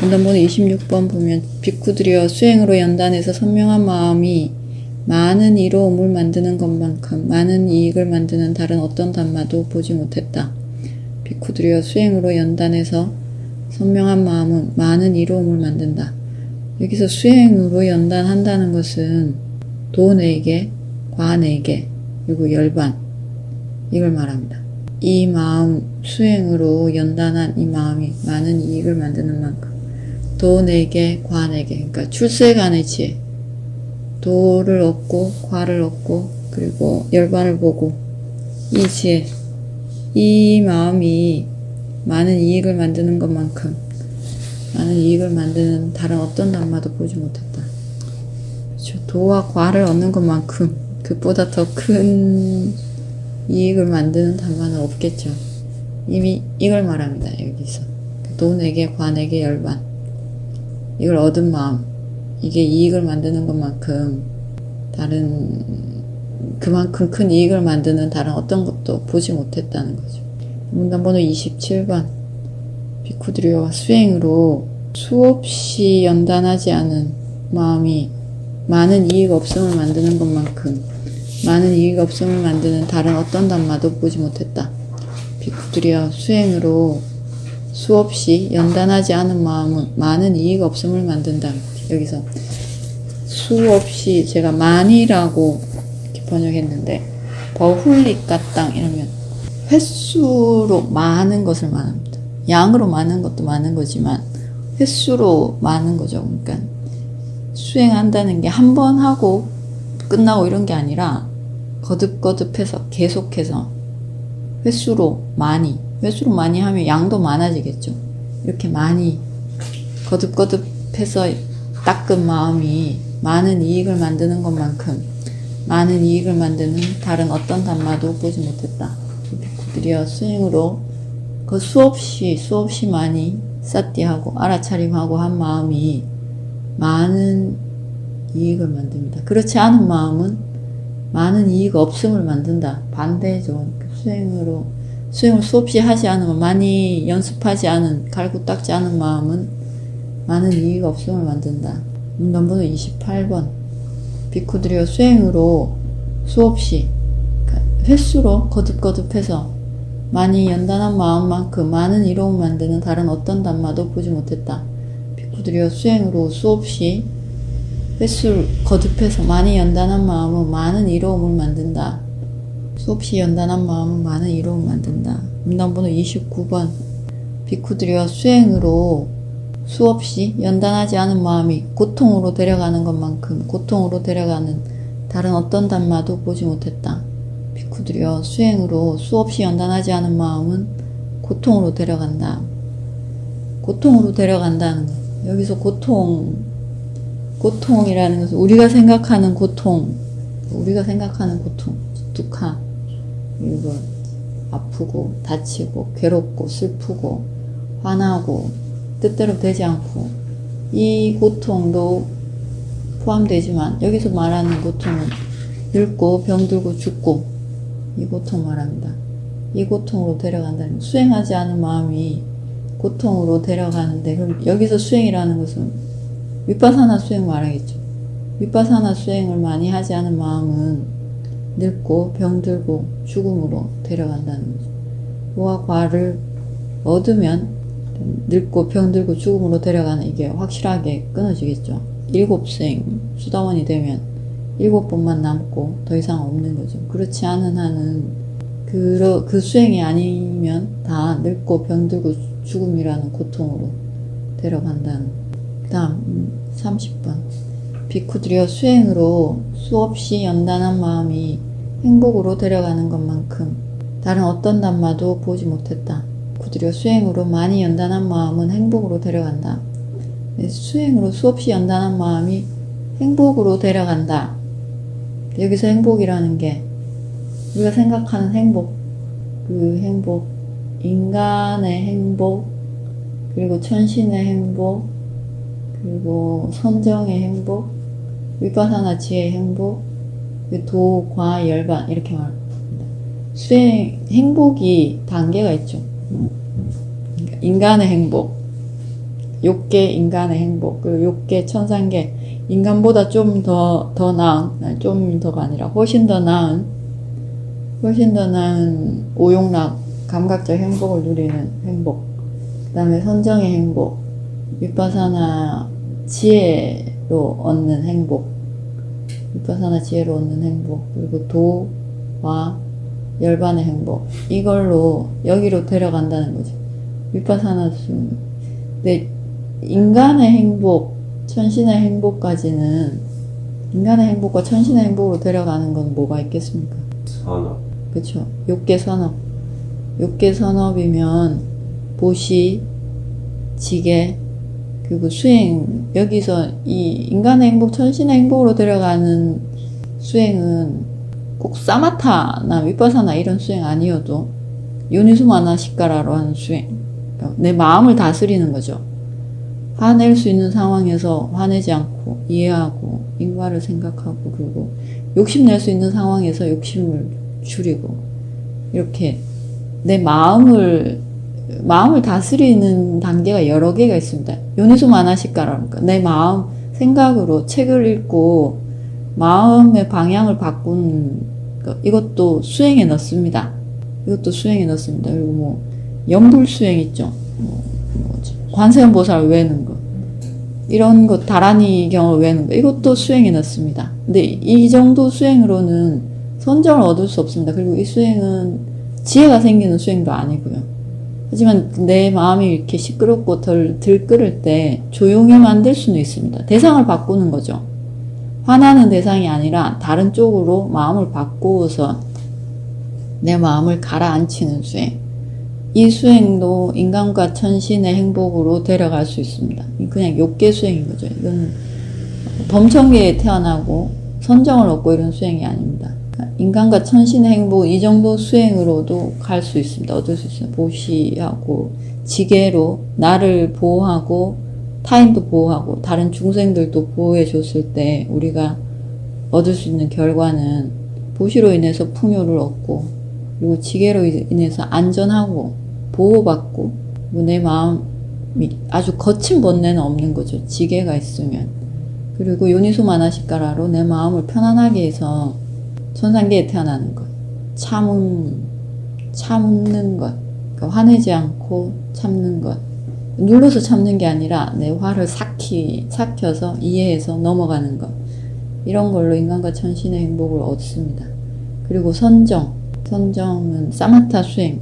문단번호 26번 보면 비쿠들이여 수행으로 연단해서 선명한 마음이 많은 이로움을 만드는 것만큼 많은 이익을 만드는 다른 어떤 단마도 보지 못했다. 비쿠들이여 수행으로 연단해서 선명한 마음은 많은 이로움을 만든다. 여기서 수행으로 연단한다는 것은 도 4개, 과 4개, 그리고 열반 이걸 말합니다. 이 마음, 수행으로 연단한 이 마음이 많은 이익을 만드는 만큼 도 4개, 과 4개, 그러니까 출세간의 지혜, 도를 얻고 과를 얻고 그리고 열반을 보고 이 지혜, 이 마음이 많은 이익을 만드는 것만큼 많은 이익을 만드는 다른 어떤 단마도 보지 못했다. 그렇죠. 도와 과를 얻는 것만큼 그보다 더 큰 이익을 만드는 단마는 없겠죠. 이미 이걸 말합니다. 여기서 도 4개, 과 4개, 열반 이걸 얻은 마음, 이게 이익을 만드는 것만큼 다른 그만큼 큰 이익을 만드는 다른 어떤 것도 보지 못했다는 거죠. 문단번호 27번 비쿠들이여 수행으로 수없이 연단하지 않은 마음이 많은 이익 없음을 만드는 것만큼 많은 이익 없음을 만드는 다른 어떤 단마도 보지 못했다. 비쿠들이여 수행으로 수없이 연단하지 않은 마음은 많은 이익 없음을 만든다. 여기서 수없이 제가 많이라고 이렇게 번역했는데 버훌리까땅 이러면 횟수로 많은 것을 말합니다. 양으로 많은 것도 많은 거지만 횟수로 많은 거죠. 그러니까 수행한다는 게 한 번 하고 끝나고 이런 게 아니라 거듭거듭해서 계속해서 횟수로 많이 하면 양도 많아지겠죠. 이렇게 많이 거듭거듭해서 닦은 마음이 많은 이익을 만드는 것만큼 많은 이익을 만드는 다른 어떤 단마도 보지 못했다. 비쿠들이여 수행으로 그 수없이 많이 쌌디하고 알아차림하고 한 마음이 많은 이익을 만듭니다. 그렇지 않은 마음은 많은 이익 없음을 만든다. 반대죠. 수행을 수없이 하지 않으면 많이 연습하지 않은 갈고 닦지 않은 마음은 많은 이익 없음을 만든다. 문단번호 28번 비쿠들이여 수행으로 수없이 횟수로 거듭거듭해서 많이 연단한 마음만큼 많은 이로움을 만드는 다른 어떤 단마도 보지 못했다. 비쿠들이여 수행으로 수없이 횟수를 거듭해서 많이 연단한 마음은 많은 이로움을 만든다. 수없이 연단한 마음은 많은 이로움을 만든다. 문단번호 29번 비쿠들이여 수행으로 수없이 연단하지 않은 마음이 고통으로 데려가는 것만큼 고통으로 데려가는 다른 어떤 단마도 보지 못했다. 비쿠들이여 수행으로 수없이 연단하지 않은 마음은 고통으로 데려간다. 고통으로 데려간다는 것. 여기서 고통이라는 것은 우리가 생각하는 고통, 두카, 그리고 아프고 다치고 괴롭고 슬프고 화나고 뜻대로 되지 않고 이 고통도 포함되지만 여기서 말하는 고통은 늙고 병들고 죽고 이 고통 말합니다. 이 고통으로 데려간다는 수행하지 않은 마음이 고통으로 데려가는데 그럼 여기서 수행이라는 것은 위파사나 수행 말하겠죠. 위파사나 수행을 많이 하지 않은 마음은 늙고 병들고 죽음으로 데려간다는 거죠. 도와 과를 얻으면 늙고 병들고 죽음으로 데려가는 이게 확실하게 끊어지겠죠. 7수행 수다원이 되면 7번만 남고 더 이상 없는 거죠. 그렇지 않은 한은 그 수행이 아니면 다 늙고 병들고 죽음이라는 고통으로 데려간다는. 그 다음 30번 비쿠들이여 수행으로 수없이 연단한 마음이 행복으로 데려가는 것만큼 다른 어떤 단마도 보지 못했다. 비쿠들이여 수행으로 많이 연단한 마음은 행복으로 데려간다. 수행으로 수없이 연단한 마음이 행복으로 데려간다. 여기서 행복이라는 게 우리가 생각하는 행복, 그 행복, 인간의 행복, 그리고 천신의 행복, 그리고 선정의 행복, 위파사나 지혜의 행복, 도, 과, 열반 이렇게 말합니다. 수행, 행복이 단계가 있죠. 그러니까 인간의 행복, 욕계 인간의 행복, 그리고 욕계 천상계, 인간보다 좀 더 나은, 좀 더가 아니라 훨씬 더 나은 오용락, 감각적 행복을 누리는 행복, 그 다음에 선정의 행복, 위파사나 지혜로 얻는 행복, 그리고 도와 열반의 행복, 이걸로 여기로 데려간다는 거죠. 위파사나 수. 근데 인간의 행복, 천신의 행복까지는, 인간의 행복과 천신의 행복으로 데려가는 건 뭐가 있겠습니까? 선업. 그쵸. 욕계 선업. 욕계 선업이면 보시, 지계, 그리고 수행. 여기서 이 인간의 행복, 천신의 행복으로 데려가는 수행은 꼭 사마타나 위파사나 이런 수행 아니어도 요니수마나시카라로 하는 수행. 그러니까 내 마음을 다스리는 거죠. 화낼 수 있는 상황에서 화내지 않고 이해하고 인과를 생각하고, 그리고 욕심낼 수 있는 상황에서 욕심을 줄이고, 이렇게 내 마음을 다스리는 단계가 여러 개가 있습니다. 요니소 마나시카라니까 내 마음 생각으로 책을 읽고 마음의 방향을 바꾸는 것, 이것도 수행에 넣습니다. 그리고 뭐 염불 수행 있죠. 관세음보살 외우는 거, 이런 것, 다라니 경을 외우는 거, 이것도 수행에 넣습니다. 근데 이 정도 수행으로는 선정을 얻을 수 없습니다. 그리고 이 수행은 지혜가 생기는 수행도 아니고요. 하지만 내 마음이 이렇게 시끄럽고 들끓을 때 조용히 만들 수는 있습니다. 대상을 바꾸는 거죠. 화나는 대상이 아니라 다른 쪽으로 마음을 바꾸어서 내 마음을 가라앉히는 수행. 이 수행도 인간과 천신의 행복으로 데려갈 수 있습니다. 그냥 욕계 수행인 거죠. 이건 범천계에 태어나고 선정을 얻고 이런 수행이 아닙니다. 인간과 천신의 행복, 이 정도 수행으로도 갈 수 있습니다. 얻을 수 있습니다. 보시하고 지계로 나를 보호하고 타인도 보호하고 다른 중생들도 보호해 줬을 때 우리가 얻을 수 있는 결과는 보시로 인해서 풍요를 얻고, 그리고 지계로 인해서 안전하고 보호받고, 내 마음이 아주 거친 번뇌는 없는 거죠. 지계가 있으면. 그리고 요니소 마나시카라로 내 마음을 편안하게 해서 천상계에 태어나는 것, 참는 것, 그러니까 화내지 않고 참는 것, 눌러서 참는 게 아니라 내 화를 삭혀서 이해해서 넘어가는 것, 이런 걸로 인간과 천신의 행복을 얻습니다. 그리고 선정은 사마타 수행,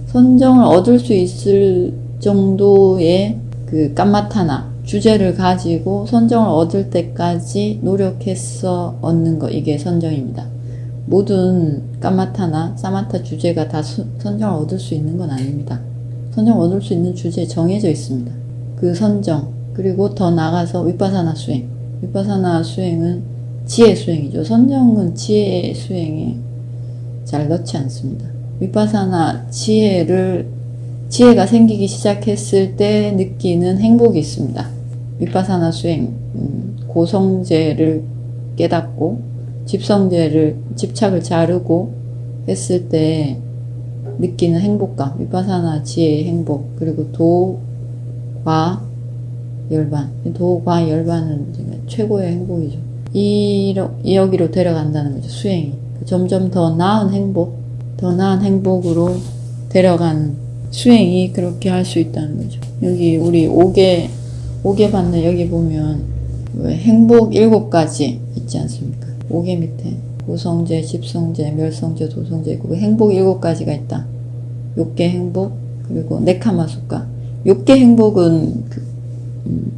선정을 얻을 수 있을 정도의 그 깜마타나 주제를 가지고 선정을 얻을 때까지 노력해서 얻는 것, 이게 선정입니다. 모든 깜마타나 사마타 주제가 다 선정을 얻을 수 있는 건 아닙니다. 선정을 얻을 수 있는 주제에 정해져 있습니다. 그 선정, 그리고 더 나아가서 위파사나 수행. 위파사나 수행은 지혜 수행이죠. 선정은 지혜 수행에 잘 넣지 않습니다. 위파사나 지혜가 생기기 시작했을 때 느끼는 행복이 있습니다. 위파사나 수행, 고성제를 깨닫고 집착을 자르고 했을 때 느끼는 행복감, 위파사나 지혜의 행복, 그리고 도과 열반은 최고의 행복이죠. 여기로 데려간다는 거죠. 수행이 점점 더 나은 행복으로 데려가는 수행이 그렇게 할 수 있다는 거죠. 여기 우리 5개 받는 여기 보면 행복 7가지 있지 않습니까? 5개 밑에 고성제, 집성제, 멸성제, 도성제, 그리고 행복 7가지가 있다. 6개 행복, 그리고 네카마수카. 6개 행복은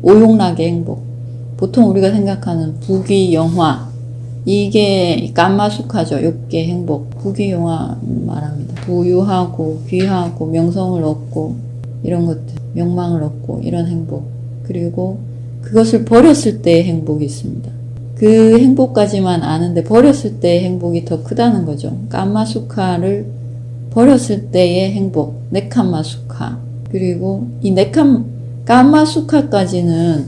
오용락의 행복. 보통 우리가 생각하는 부귀영화, 이게 깜마수카죠. 6개 행복. 부귀영화 말합니다. 부유하고 귀하고 명성을 얻고 이런 것들, 명망을 얻고 이런 행복. 그리고 그것을 버렸을 때의 행복이 있습니다. 그 행복까지만 아는데 버렸을 때의 행복이 더 크다는 거죠. 깜마수카를 버렸을 때의 행복, 네캄마수카. 그리고 이 깜마수카까지는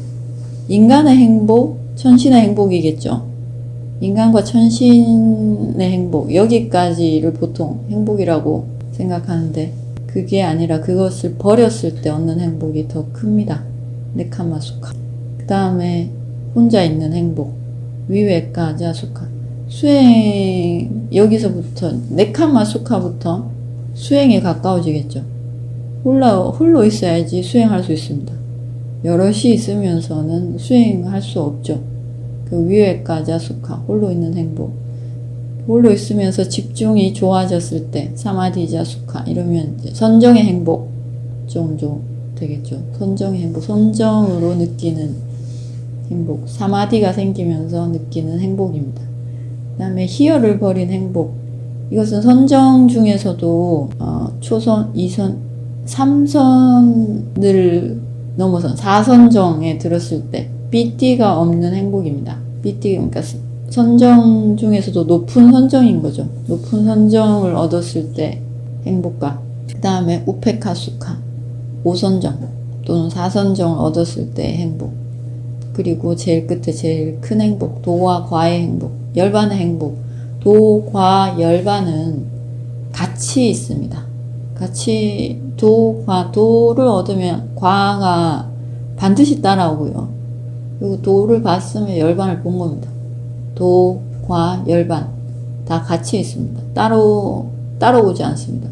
인간의 행복, 천신의 행복이겠죠. 인간과 천신의 행복, 여기까지를 보통 행복이라고 생각하는데 그게 아니라 그것을 버렸을 때 얻는 행복이 더 큽니다. 네카마 수카. 그 다음에 혼자 있는 행복, 위웨까자 수카. 수행, 여기서부터 네카마 수카부터 수행에 가까워지겠죠. 홀로 있어야지 수행할 수 있습니다. 여럿이 있으면서는 수행할 수 없죠. 그 위웨까자 수카, 홀로 있는 행복. 홀로 있으면서 집중이 좋아졌을 때 사마디자 수카, 이러면 이제 선정의 행복 정도 되겠죠. 선정의 행복, 선정으로 느끼는 행복, 사마디가 생기면서 느끼는 행복입니다. 그 다음에 희열을 버린 행복, 이것은 선정 중에서도 초선, 2선, 3선을 넘어선 4선정에 들었을 때 삐띠가 없는 행복입니다. 삐띠, 그러니까 선정 중에서도 높은 선정인 거죠. 높은 선정을 얻었을 때 행복과, 그 다음에 우페카 수카, 5선정 또는 4선정을 얻었을 때 행복, 그리고 제일 끝에 제일 큰 행복, 도와 과의 행복, 열반의 행복. 도, 과, 열반은 같이 있습니다. 같이 도, 과, 도를 얻으면 과가 반드시 따라오고요. 그리고 도를 봤으면 열반을 본 겁니다. 도, 과, 열반 다 같이 있습니다. 따라오지 않습니다.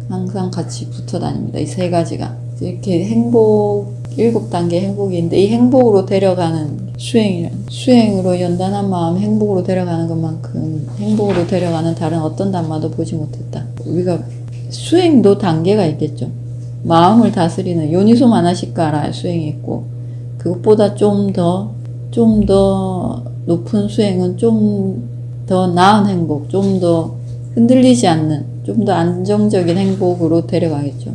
항상 같이 붙어 다닙니다. 이 세 가지가. 이렇게 행복, 7단계 행복인데, 이 행복으로 데려가는 수행으로 연단한 마음 행복으로 데려가는 것만큼 행복으로 데려가는 다른 어떤 단마도 보지 못했다. 우리가 수행도 단계가 있겠죠. 마음을 다스리는 요니소 마나시카라 수행이 있고, 그것보다 좀 더 높은 수행은 좀 더 나은 행복, 좀 더 흔들리지 않는, 좀 더 안정적인 행복으로 데려가겠죠.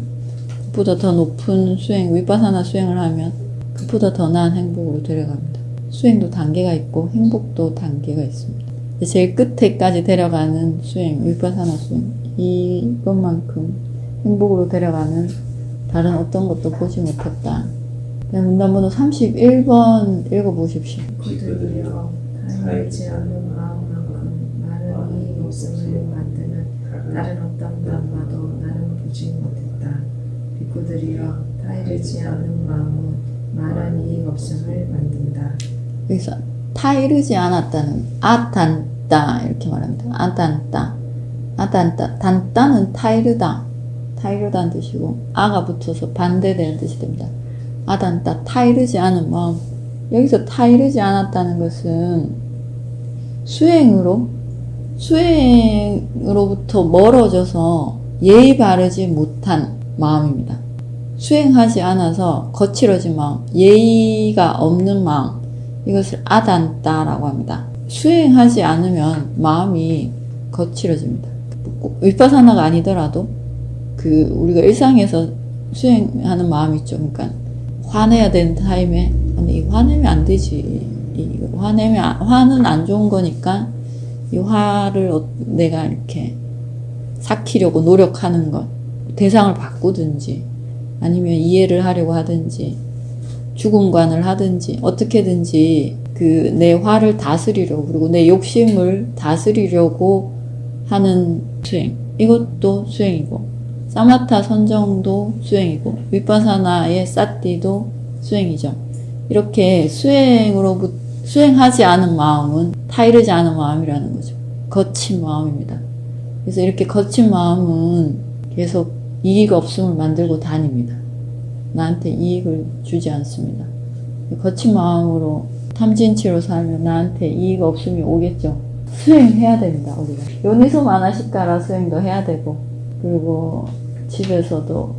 그보다 더 높은 수행, 위파사나 수행을 하면 그보다 더 나은 행복으로 데려갑니다. 수행도 단계가 있고 행복도 단계가 있습니다. 제일 끝에까지 데려가는 수행, 위파사나 수행, 이것만큼 행복으로 데려가는 다른 어떤 것도 보지 못했다. 문단번호 31번 읽어보십시오. 그들이여 다행이지 않는 마음만큼 많은 이익 없음을 만드는 다른 어떤 단마도 나는 보지 못했다. 비구들이여 타이르지 않는 마음은 많은 이익 없음을 만든다. 여기서 타이르지 않았다는 아탄따 이렇게 말합니다. 아탄따, 단따는 타이르다는 뜻이고 아가 붙어서 반대되는 뜻이 됩니다. 아탄따, 타이르지 않은 마음. 여기서 타이르지 않았다는 것은 수행으로부터 멀어져서 예의 바르지 못한 마음입니다. 수행하지 않아서 거칠어진 마음, 예의가 없는 마음, 이것을 아단따라고 합니다. 수행하지 않으면 마음이 거칠어집니다. 꼭 위파사나가 아니더라도 우리가 일상에서 수행하는 마음이 있죠. 그러니까 화내야 되는 타임에 아니 화내면 안 되지. 화는 안 좋은 거니까 이 화를 내가 이렇게 삭히려고 노력하는 것, 대상을 바꾸든지 아니면 이해를 하려고 하든지 죽음관을 하든지 어떻게든지 내 화를 다스리려고, 그리고 내 욕심을 다스리려고 하는 수행, 이것도 수행이고, 사마타 선정도 수행이고, 위파사나의 사띠도 수행이죠. 이렇게 수행하지 않은 마음은 타이르지 않은 마음이라는 거죠. 거친 마음입니다. 그래서 이렇게 거친 마음은 계속 이익 없음을 만들고 다닙니다. 나한테 이익을 주지 않습니다. 거친 마음으로 탐진치로 살면 나한테 이익 없음이 오겠죠. 수행해야 됩니다, 우리가. 요니소 마나시카라 수행도 해야 되고, 그리고 집에서도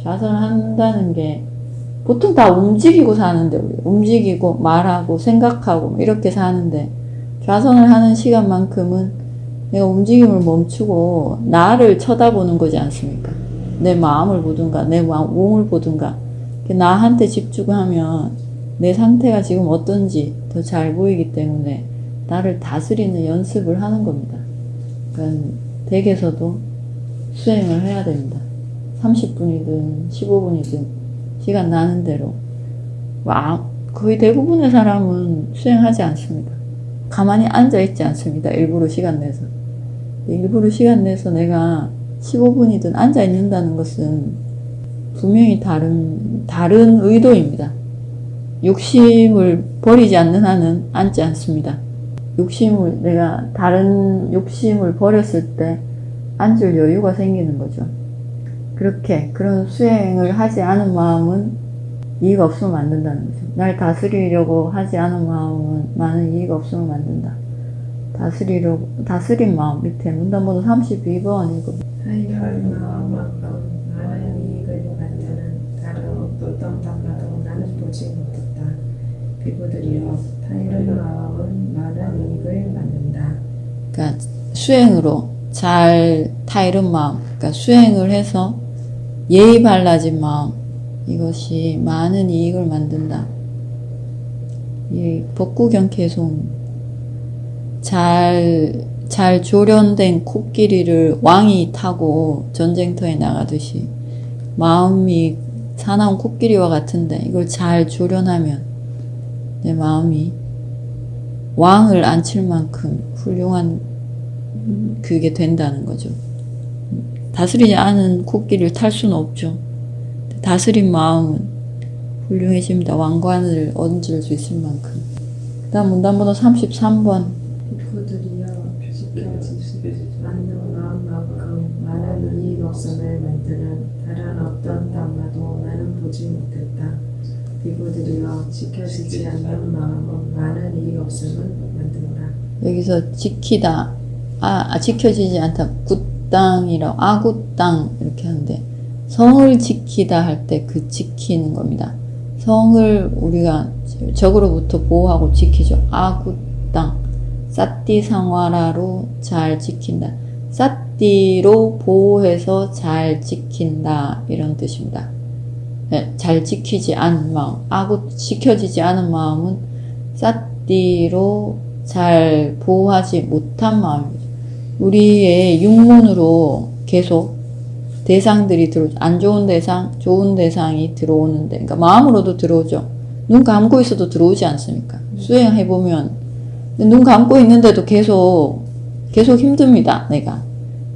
좌선한다는 게 보통 다 움직이고 사는데, 우리 움직이고 말하고 생각하고 이렇게 사는데, 좌선을 하는 시간만큼은 내가 움직임을 멈추고 나를 쳐다보는 거지 않습니까? 내 마음을 보든가 내 몸을 보든가 나한테 집중하면 내 상태가 지금 어떤지 더 잘 보이기 때문에 나를 다스리는 연습을 하는 겁니다. 그러니까 댁에서도 수행을 해야 됩니다. 30분이든 15분이든 시간 나는 대로. 거의 대부분의 사람은 수행하지 않습니다. 가만히 앉아있지 않습니다. 일부러 시간 내서 내가 15분이든 앉아있는다는 것은 분명히 다른 의도입니다. 욕심을 버리지 않는 한은 앉지 않습니다. 내가 다른 욕심을 버렸을 때 앉을 여유가 생기는 거죠. 그런 수행을 하지 않은 마음은 이의가 없으면 만든다는 거죠. 날 다스리려고 하지 않은 마음은 많은 이의가 없으면 만든다. 다스린 마음 밑에 문단번호 32번 읽어. 타인의 마음만큼 많은 이익을 만드는 다른 어떤 담마도 나는 보지 못했다. 비구들이여 타인의 마음은 많은 이익을 만든다. 그러니까 수행으로 잘 타이른 마음, 그러니까 수행을 해서 예의 발라진 마음, 이것이 많은 이익을 만든다. 이 법구경케송 잘 조련된 코끼리를 왕이 타고 전쟁터에 나가듯이 마음이 사나운 코끼리와 같은데 이걸 잘 조련하면 내 마음이 왕을 앉힐 만큼 훌륭한 그게 된다는 거죠. 다스리지 않은 코끼리를 탈 수는 없죠. 다스린 마음은 훌륭해집니다. 왕관을 얹을 수 있을 만큼. 그 다음 문단번호 33번. 비구들이여 지켜지지 않는 마음만큼 많은 이익 없음을 만드는 다른 어떤 담마도 나는 보지 못했다. 비구들이여 지켜지지 않는 마음은 많은 이익 없음을 만든다. 여기서 지키다, 지켜지지 않다, 굿땅이라고, 아굿땅 이렇게 하는데 성을 지키다 할 때 그 지키는 겁니다. 성을 우리가 적으로부터 보호하고 지키죠. 아굿땅, 사띠 상와라로 잘 지킨다. 사띠로 보호해서 잘 지킨다 이런 뜻입니다. 네, 잘 지키지 않은 마음, 지켜지지 않은 마음은 사띠로 잘 보호하지 못한 마음이죠. 우리의 육문으로 계속 대상들이 안 좋은 대상, 좋은 대상이 들어오는데, 그러니까 마음으로도 들어오죠. 눈 감고 있어도 들어오지 않습니까? 수행해보면 눈 감고 있는데도 계속 힘듭니다, 내가.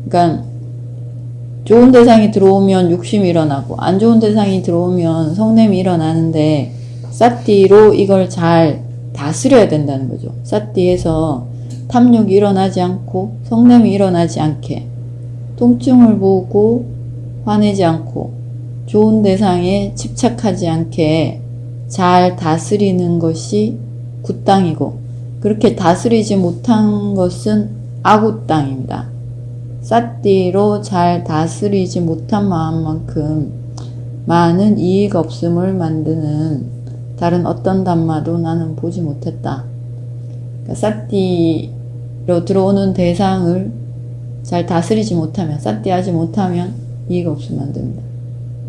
그러니까 좋은 대상이 들어오면 욕심이 일어나고 안 좋은 대상이 들어오면 성냄이 일어나는데 사띠로 이걸 잘 다스려야 된다는 거죠. 사띠에서 탐욕이 일어나지 않고 성냄이 일어나지 않게 통증을 보고 화내지 않고 좋은 대상에 집착하지 않게 잘 다스리는 것이 굿땅이고 그렇게 다스리지 못한 것은 아굿땅입니다. 사띠로 잘 다스리지 못한 마음만큼 많은 이익 없음을 만드는 다른 어떤 담마도 나는 보지 못했다. 그러니까 사띠로 들어오는 대상을 잘 다스리지 못하면, 사띠하지 못하면 이익 없음 만듭니다.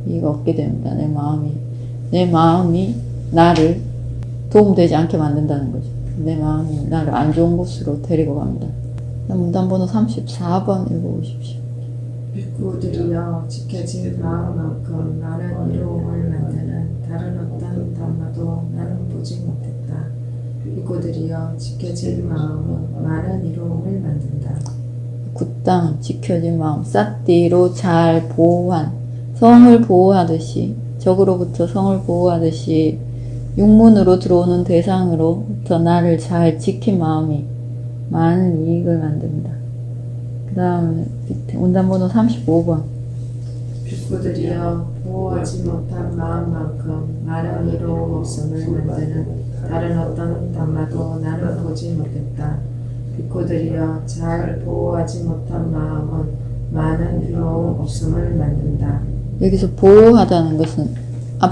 이익 없게 됩니다. 내 마음이 나를 도움되지 않게 만든다는 거죠. 내 마음이 나를 안 좋은 곳으로 데리고 갑니다. 문단번호 34번 읽어보십시오. 비구들이여 지켜진 마음만큼 많은 이로움을 만드는 다른 어떤 담마도 나는 보지 못했다. 비구들이여 지켜진 마음은 많은 이로움을 만든다. 굿땅, 지켜진 마음, 사띠로 잘 보호한, 성을 보호하듯이, 적으로부터 성을 보호하듯이 육문으로 들어오는 대상으로부터 나를 잘 지킨 마음이 많은 이익을 만듭니다. 그 다음에 문단번호 35번. 비구들이여 보호하지 못한 마음만큼 많은 이로움 없음을 만드는 다른 어떤 담마도 나는 보지 못했다. 비구들이여 잘 보호하지 못한 마음은 많은 이로움 없음을 만든다. 여기서 보호하다는 것은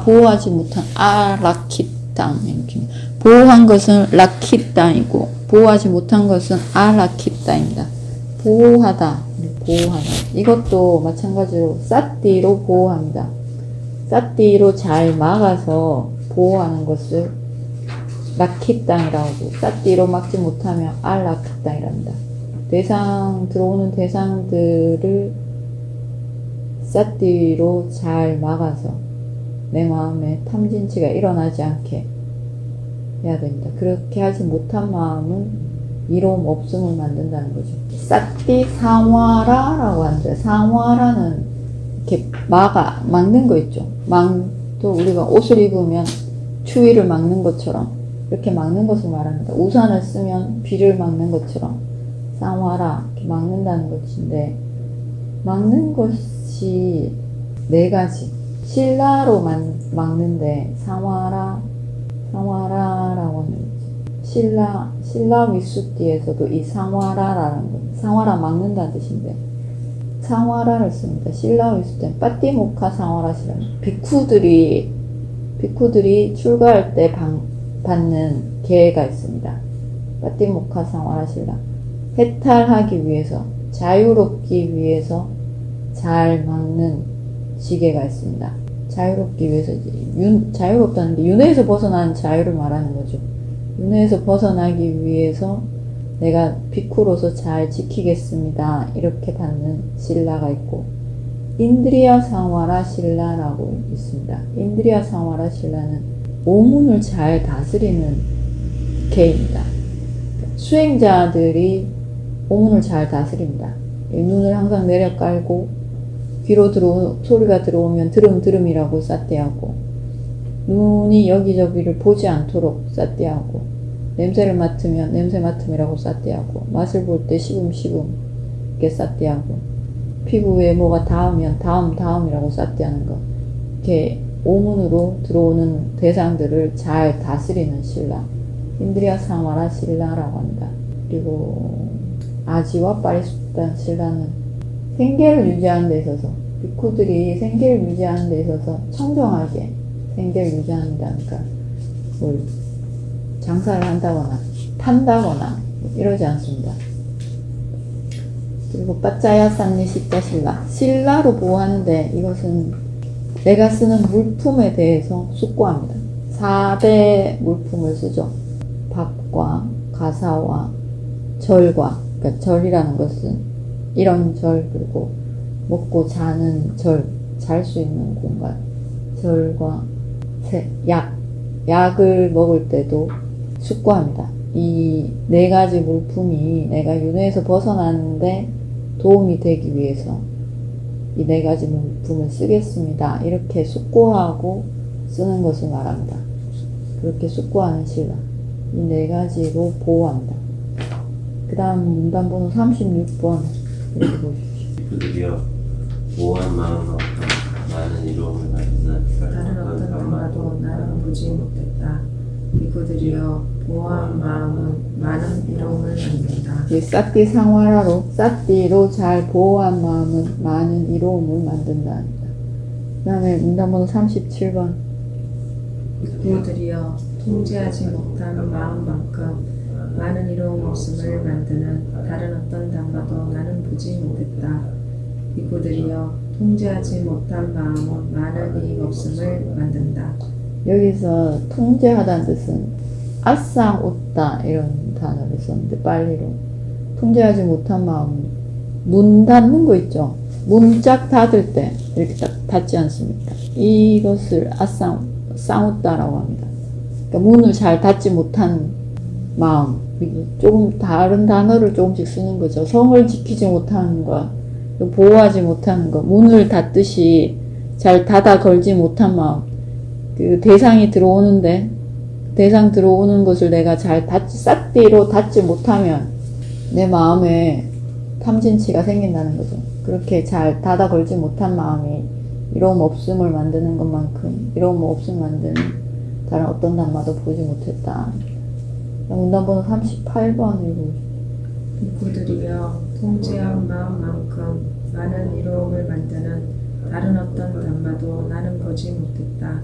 보호하지 못한 아라키땅 이렇게 보호한 것은 라키땅이고 보호하지 못한 것은 아라키땅입니다. 보호하다. 이것도 마찬가지로 사띠로 보호합니다. 사띠로 잘 막아서 보호하는 것을 라키땅이라고 하고 사띠로 막지 못하면 알라키땅이랍니다. 들어오는 대상들을 사띠로 잘 막아서 내 마음에 탐진치가 일어나지 않게 해야 됩니다. 그렇게 하지 못한 마음은 이로움 없음을 만든다는 거죠. 사띠 상와라라고 하는데 상와라는 이렇게 막는 거 있죠. 또 우리가 옷을 입으면 추위를 막는 것처럼 이렇게 막는 것을 말합니다. 우산을 쓰면 비를 막는 것처럼 사와라 이렇게 막는다는 것인데 막는 것이 네 가지. 신라로 막는데 사와라라고 하는 신라 위수띠에서도 이 사와라라는 거, 사와라 막는다는 뜻인데 사와라를 씁니다. 신라 위수띠는 빠띠모카 사와라시라는 비쿠들이 출가할 때 받는 계가 있습니다. 빠띠모카 사와라시라 해탈하기 위해서 자유롭기 위해서 잘 막는 지게가 있습니다. 자유롭기 위해서 자유롭다는 게 윤회에서 벗어나는 자유를 말하는 거죠. 윤회에서 벗어나기 위해서 내가 비쿠로서 잘 지키겠습니다. 이렇게 받는 신라가 있고 인드리아 상와라 신라라고 있습니다. 인드리아 상와라 신라는 오문을 잘 다스리는 계입니다. 수행자들이 오문을 잘 다스립니다. 눈을 항상 내려 깔고 귀로 소리가 들어오면 드름이라고 쌌대하고 눈이 여기저기를 보지 않도록 쌌대하고 냄새를 맡으면 냄새 맡음이라고 쌌대하고 맛을 볼 때 시금 이렇게 쌌대하고 피부에 뭐가 닿으면 다음이라고 쌌대하는 거 이렇게 오문으로 들어오는 대상들을 잘 다스리는 신라 인드리아 상와라 신라라고 합니다. 그리고 아지와 파리수탄 신라는 생계를 유지하는 데 있어서 비쿠들이 생계를 유지하는 데 있어서 청정하게 생계를 유지한다니까 뭘 장사를 한다거나 판다거나 이러지 않습니다. 그리고 빠짜야 산니 시자 신라로 보호하는데 이것은 내가 쓰는 물품에 대해서 숙고합니다. 4대 물품을 쓰죠. 밥과 가사와 절과 그러니까 절이라는 것은 이런 절 그리고 먹고 자는 절, 잘 수 있는 공간 절과 약을 먹을 때도 숙고합니다. 이 네 가지 물품이 내가 윤회에서 벗어나는데 도움이 되기 위해서 이 네 가지 물품을 쓰겠습니다. 이렇게 숙고하고 쓰는 것을 말합니다. 그렇게 숙고하는 신라 이 네 가지로 보호합니다. 그 다음 문단번호 36번 이렇게 보십시오. 그들이여 모호한 마음과 많은 이로움을 받는 다른 어떤 단가도 나는 보지 못했다. 비구들이여 모호한 마음은 많은 이로움을 만든다. 이 사띠 상화라로 사띠로 잘 보호한 마음은 많은 이로움을 만든다. 그 다음에 문단번호 37번 비구들이여 통제하지 못한 마음만큼 많은 이로움 없음을 만드는 다른 어떤 단가도 나는 보지 못했다. 비구들이여 통제하지 못한 마음은 많은 이익 없음을 만든다. 여기서 통제하다는 뜻은 아쌍 웃다 이런 단어를 썼는데 빨리로 통제하지 못한 마음 문 닫는 거 있죠. 문 짝 닫을 때 이렇게 딱 닫지 않습니까? 이것을 쌍웃다라고 합니다. 그러니까 문을 잘 닫지 못한 마음 조금 다른 단어를 조금씩 쓰는 거죠. 성을 지키지 못하는 거 보호하지 못하는 거 문을 닫듯이 잘 닫아 걸지 못한 마음 그 대상이 들어오는데 대상 들어오는 것을 내가 잘 싹디로 닫지 못하면 내 마음에 탐진치가 생긴다는 거죠. 그렇게 잘 닫아 걸지 못한 마음이 이로움 없음을 만드는 것만큼 이로움 없음 만드는 다른 어떤 단마도 보지 못했다. 문단번호 38번 읽어보십시오. 비구들이여 통제한 마음만큼 많은 이로움을 만드는 다른 어떤 단마도 나는 보지 못했다.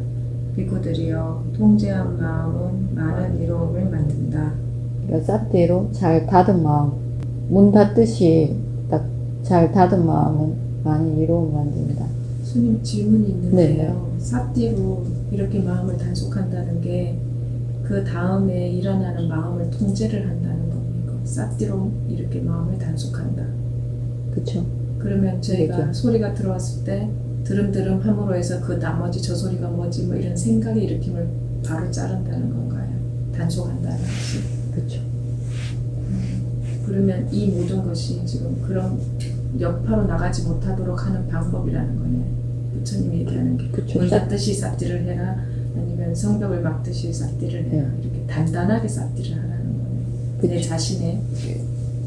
비구들이여 통제한 마음은 많은 이로움을 만든다. 그러니까 싹대로 잘 닫은 마음 문 닫듯이 딱 잘 닫은 마음은 많은 이로움을 만듭니다. 스님 질문이 있는데요. 네. 삿디로 이렇게 마음을 단속한다는 게 그 다음에 일어나는 마음을 통제를 한다는 겁니까? 삿디로 이렇게 마음을 단속한다. 그쵸? 그러면 저희가 그렇죠. 소리가 들어왔을 때 드름드름 함으로 해서 그 나머지 저 소리가 뭐지 뭐 이런 생각의 일으킴을 바로 자른다는 건가요? 단속한다는 것이. 그쵸? 그러면 이 모든 것이 지금 그런 여파로 나가지 못하도록 하는 방법이라는 거네. 부처님이 얘기하는 게 그쵸. 문 닫듯이 쌉디를 해라, 아니면 성벽을 막듯이 쌉디를 해라. 이렇게 단단하게 쌉디를 하라는 거네. 내 자신의.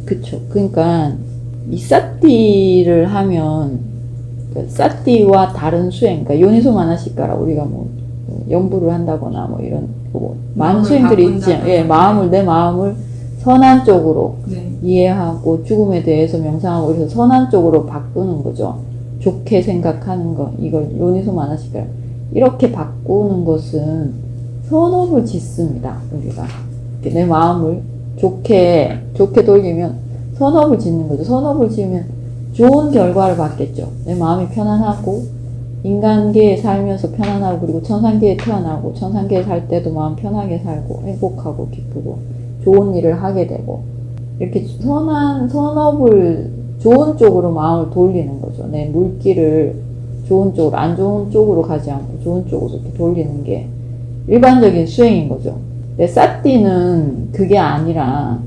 그쵸. 그러니까 이 삿띠를 하면 삿띠와 다른 수행, 그러니까 요니소 마나시카라 우리가 뭐 연부를 한다거나 뭐 이런 뭐 많은 마음을 수행들이 있지. 바꾼다거나. 예, 내 마음을 선한 쪽으로 네. 이해하고 죽음에 대해서 명상하고 그래서 선한 쪽으로 바꾸는 거죠. 좋게 생각하는 거, 이걸 요니소 마나시카라 이렇게 바꾸는 것은 선업을 짓습니다. 우리가 이렇게 내 마음을 좋게 돌리면 선업을 짓는 거죠. 선업을 지으면 좋은 결과를 받겠죠. 내 마음이 편안하고 인간계에 살면서 편안하고 그리고 천상계에 태어나고 천상계에 살 때도 마음 편하게 살고 행복하고 기쁘고 좋은 일을 하게 되고 이렇게 선업을 좋은 쪽으로 마음을 돌리는 거죠. 내 물길을 좋은 쪽으로, 안 좋은 쪽으로 가지 않고 좋은 쪽으로 이렇게 돌리는 게 일반적인 수행인 거죠. 근데 삿띠는 그게 아니라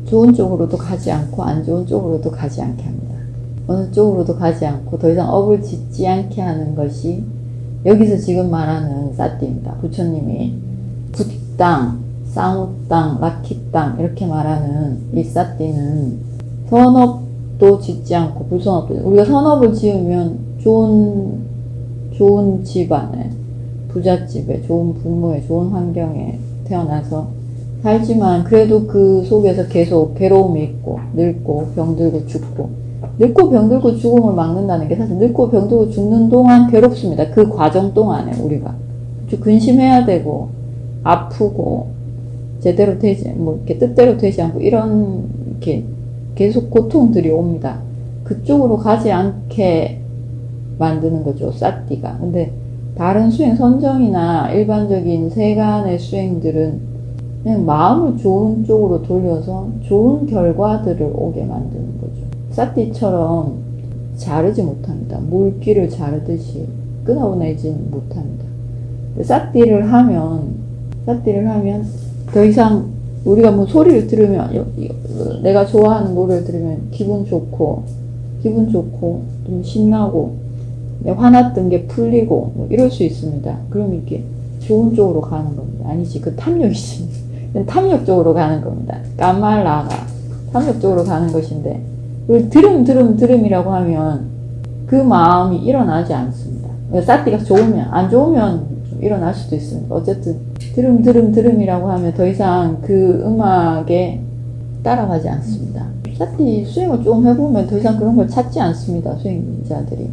좋은 쪽으로도 가지 않고 안 좋은 쪽으로도 가지 않게 합니다. 어느 쪽으로도 가지 않고 더 이상 업을 짓지 않게 하는 것이 여기서 지금 말하는 삿띠입니다. 부처님이 굿땅, 쌍우땅, 라키땅 이렇게 말하는 이 삿띠는 선업도 짓지 않고 불선업도 우리가 선업을 지으면 좋은 집안에 부잣집에 좋은 부모에 좋은 환경에 태어나서 살지만 그래도 그 속에서 계속 괴로움이 있고 늙고 병들고 죽고 늙고 병들고 죽음을 막는다는 게 사실 늙고 병들고 죽는 동안 괴롭습니다. 그 과정 동안에 우리가 근심해야 되고 아프고 제대로 되지 뭐 이렇게 뜻대로 되지 않고 이런 이렇게 계속 고통들이 옵니다. 그쪽으로 가지 않게 만드는 거죠. 삿띠가. 근데 다른 수행 선정이나 일반적인 세간의 수행들은 그냥 마음을 좋은 쪽으로 돌려서 좋은 결과들을 오게 만드는 거죠. 삿띠처럼 자르지 못합니다. 물기를 자르듯이 끊어내지는 못합니다. 삿띠를 하면 더 이상 우리가 뭐 소리를 들으면 내가 좋아하는 노래를 들으면 기분 좋고 좀 신나고 화났던 게 풀리고 뭐 이럴 수 있습니다. 그럼 이렇게 좋은 쪽으로 가는 겁니다. 아니지, 그 탐욕이지. 탐욕 쪽으로 가는 겁니다. 까말라가 탐욕 쪽으로 가는 것인데 들음이라고 하면 그 마음이 일어나지 않습니다. 삿띠가 좋으면 안 좋으면 좀 일어날 수도 있습니다. 어쨌든 들음이라고 하면 더 이상 그 음악에 따라가지 않습니다. 삿띠 수행을 좀 해보면 더 이상 그런 걸 찾지 않습니다. 수행자들이.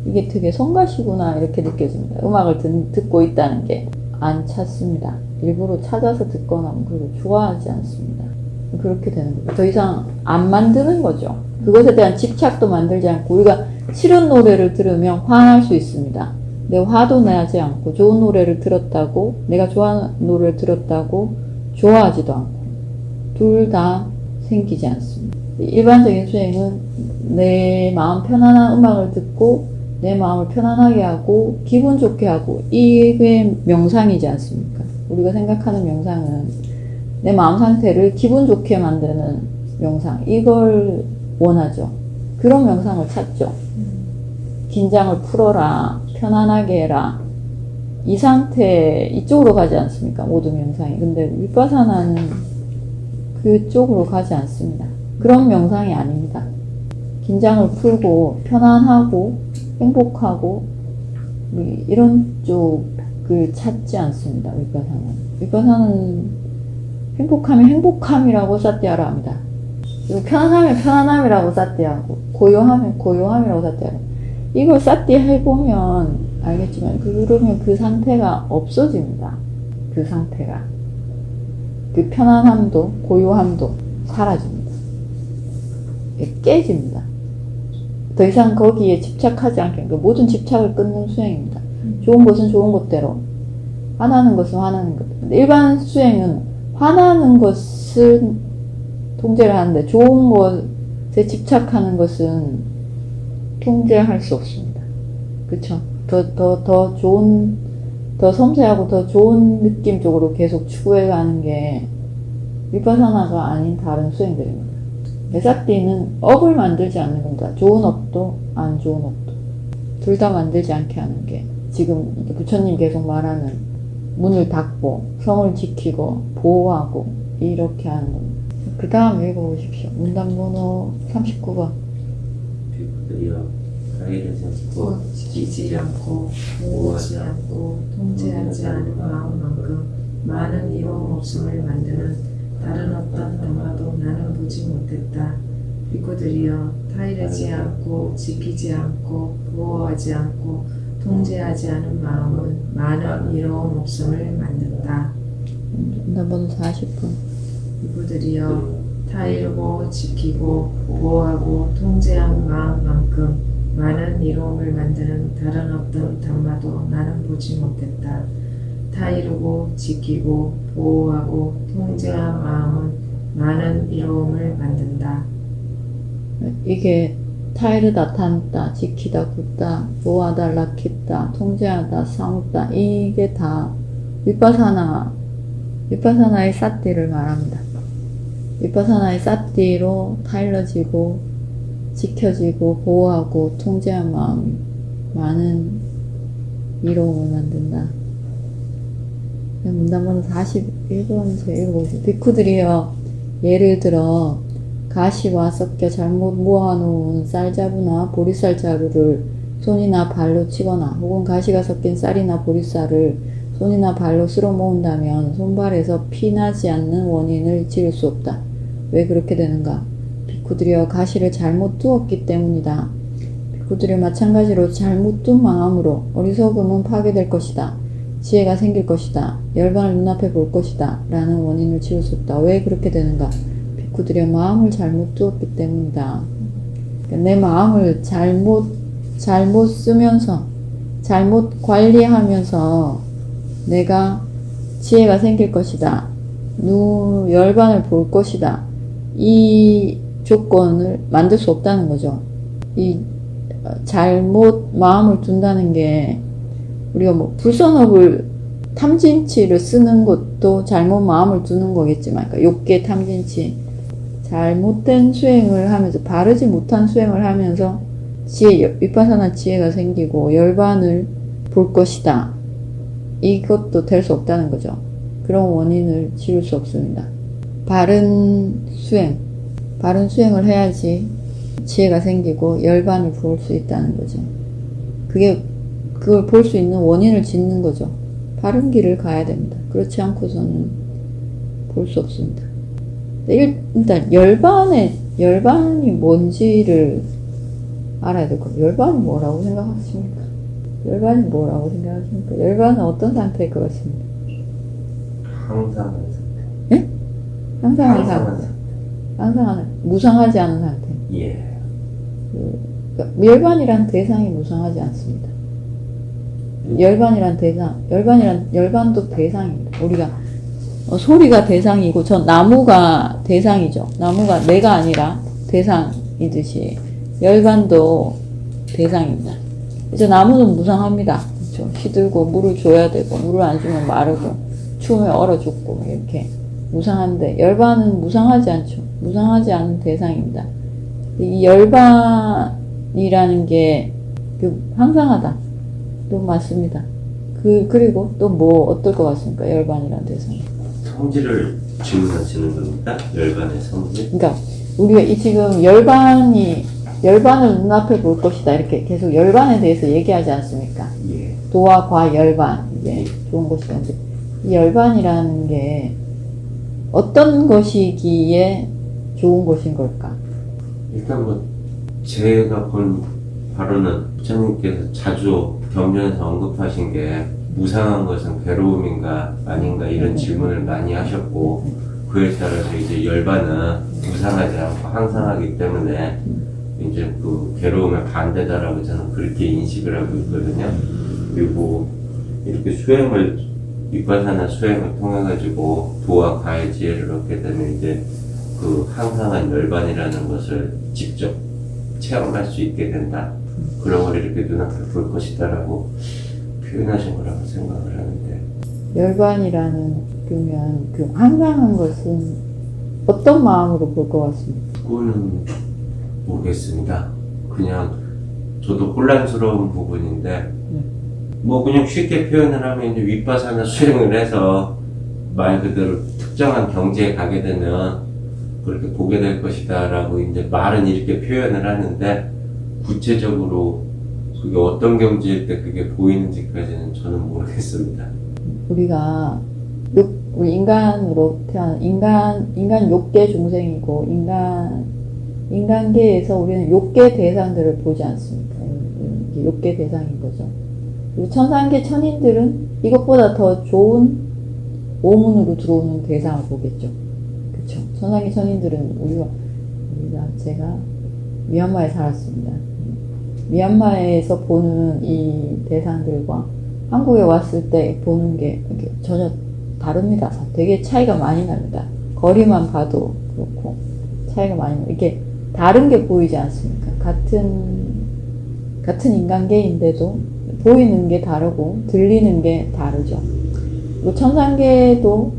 이게 되게 성가시구나 이렇게 느껴집니다. 음악을 듣고 있다는 게 안 찾습니다. 일부러 찾아서 듣거나 그리고 좋아하지 않습니다. 그렇게 되는 거죠. 더 이상 안 만드는 거죠. 그것에 대한 집착도 만들지 않고 우리가 싫은 노래를 들으면 화날 수 있습니다. 내 화도 내지 않고 좋은 노래를 들었다고 내가 좋아하는 노래를 들었다고 좋아하지도 않고 둘 다 생기지 않습니다. 일반적인 수행은 내 마음 편안한 음악을 듣고 내 마음을 편안하게 하고 기분 좋게 하고 이게 명상이지 않습니까? 우리가 생각하는 명상은 내 마음 상태를 기분 좋게 만드는 명상 이걸 원하죠. 그런 명상을 찾죠. 긴장을 풀어라, 편안하게 해라. 이 상태 이쪽으로 가지 않습니까? 모든 명상이. 근데 위파사나는 그쪽으로 가지 않습니다. 그런 명상이 아닙니다. 긴장을 풀고 편안하고 행복하고 이런 쪽을 찾지 않습니다. 위파사나는 행복하면 행복함이라고 삿띠하라 합니다. 그리고 편안하면 편안함이라고 삿띠하고 고요하면 고요함이라고 삿띠하라. 이걸 삿띠 해보면 알겠지만 그러면 그 상태가 없어집니다. 그 상태가 그 편안함도 고요함도 사라집니다. 깨집니다. 더 이상 거기에 집착하지 않게 그러니까 모든 집착을 끊는 수행입니다. 좋은 것은 좋은 것대로 화나는 것은 화나는 것. 일반 수행은 화나는 것을 통제를 하는데 좋은 것에 집착하는 것은 통제할 수 없습니다. 그쵸? 더 좋은, 더 섬세하고 더 좋은 느낌 쪽으로 계속 추구해가는 게 위파사나가 아닌 다른 수행들입니다. 배삿띠는 업을 만들지 않는 겁니다. 좋은 업도 안 좋은 업도 둘 다 만들지 않게 하는 게 지금 부처님 계속 말하는 문을 닫고 성을 지키고 보호하고 이렇게 하는 겁니다. 그 다음 읽어보십시오. 문단번호 39번. 비구들이여 타이르지 않고 지키지 않고 보호하지 않고 통제하지 않은 마음만큼 많은 이로움 없음을 만드는 다른 어떤 담화도 나는 보지 못했다. 비구들이여 타이르지 않고 지키지 않고 보호하지 않고 통제하지 않은 마음은 많은 이로움 없음을 만든다. 문단번호 40분. 비구들이여 타이르고 지키고 보호하고 통제한 마음만큼 많은 이로움을 만드는 다른 어떤 담화도 나는 보지 못했다. 타이르고 지키고 보호하고 통제한 마음은 많은 이로움을 만든다. 이게 타이르다 탄다, 지키다 굳다, 보호하다 라키다, 통제하다 싸움다 이게 다 위파사나의 사띠를 말합니다. 위파사나의 사띠로 타일러지고 지켜지고 보호하고 통제한 마음이 많은 이로움을 만든다. 문단번호 41번 읽어보세요. 비쿠들이여 예를 들어 가시와 섞여 잘못 모아놓은 쌀자루나 보리쌀자루를 손이나 발로 치거나 혹은 가시가 섞인 쌀이나 보리쌀을 손이나 발로 쓸어 모은다면 손발에서 피 나지 않는 원인을 지을 수 없다. 왜 그렇게 되는가? 비쿠들이여 가시를 잘못 두었기 때문이다. 비쿠들이 마찬가지로 잘못 둔 마음으로 어리석음은 파괴될 것이다. 지혜가 생길 것이다. 열반을 눈앞에 볼 것이다. 라는 원인을 지을 수 없다. 왜 그렇게 되는가? 비쿠들이여 마음을 잘못 두었기 때문이다. 그러니까 내 마음을 잘못 쓰면서 잘못 관리하면서 내가 지혜가 생길 것이다. 열반을 볼 것이다. 이 조건을 만들 수 없다는 거죠. 이 잘못 마음을 둔다는 게 우리가 뭐 불선업을 탐진치를 쓰는 것도 잘못 마음을 두는 거겠지만, 그러니까 욕계 탐진치 잘못된 수행을 하면서 바르지 못한 수행을 하면서 위파사나 지혜가 생기고 열반을 볼 것이다. 이것도 될 수 없다는 거죠. 그런 원인을 지울 수 없습니다. 바른 수행을 해야지 지혜가 생기고 열반을 볼 수 있다는 거죠. 그걸 볼 수 있는 원인을 짓는 거죠. 바른 길을 가야 됩니다. 그렇지 않고서는 볼 수 없습니다. 일단 열반이 뭔지를 알아야 될 거예요. 열반이 뭐라고 생각하십니까? 열반은 어떤 상태일 것 같습니다. 항상한 상태. 예? 항상한 상태. 무상하지 않은 상태. 예. 그러니까 열반이란 대상이 무상하지 않습니다. 열반도 대상입니다. 우리가 소리가 대상이고 나무가 대상이죠. 나무가 내가 아니라 대상이듯이 열반도 대상입니다. 이제 나무는 무상합니다. 그렇죠? 시들고 물을 줘야 되고 물을 안 주면 마르고 추우면 얼어 죽고 이렇게 무상한데 열반은 무상하지 않죠. 무상하지 않은 대상입니다. 이 열반이라는 게 항상하다. 또 맞습니다. 그리고 또 뭐 어떨 것 같습니까? 열반이라는 대상이. 성질을 질문하시는 겁니까? 열반의 성질? 그러니까 우리가 지금 열반을 눈앞에 볼 것이다. 이렇게 계속 열반에 대해서 얘기하지 않습니까? 예. 도와 과 열반 이게 좋은 것이다. 근데 이 열반이라는 게 어떤 것이기에 좋은 것인 걸까? 일단 제가 본 바로는 부처님께서 자주 경전에서 언급하신 게 무상한 것은 괴로움인가 아닌가 이런 질문을 많이 하셨고, 그에 따라서 이제 열반은 무상하지 않고 항상하기 때문에 이제 그 괴로움의 반대다라고 저는 그렇게 인식을 하고 있거든요. 그리고 이렇게 위파사나 수행을 통해 가지고 도와 가의 지혜를 얻게 되면 이제 그 항상한 열반이라는 것을 직접 체험할 수 있게 된다. 그런 걸 이렇게 눈앞에 볼 것이다라고 표현하신 거라고 생각을 하는데, 열반이라는 그러면 항상한 것은 어떤 마음으로 볼 것 같습니다. 그거는 모르겠습니다. 그냥 저도 혼란스러운 부분인데 뭐 그냥 쉽게 표현을 하면 이제 윗바사나 수행을 해서 말 그대로 특정한 경지에 가게 되면 그렇게 보게 될 것이다 라고 이제 말은 이렇게 표현을 하는데 구체적으로 그게 어떤 경지일 때 그게 보이는지까지는 저는 모르겠습니다. 우리가 우리 인간으로 태어난 인간 욕계 중생이고 인간계에서 우리는 욕계 대상들을 보지 않습니까? 이게 욕계 대상인 거죠. 그리고 천상계 천인들은 이것보다 더 좋은 오문으로 들어오는 대상을 보겠죠. 그쵸? 천상계 천인들은 제가 미얀마에 살았습니다. 미얀마에서 보는 이 대상들과 한국에 왔을 때 보는 게 전혀 다릅니다. 되게 차이가 많이 납니다. 거리만 봐도 그렇고 차이가 많이 납니다. 이게 다른 게 보이지 않습니까? 같은 인간계인데도 보이는 게 다르고 들리는 게 다르죠. 그리고 천상계도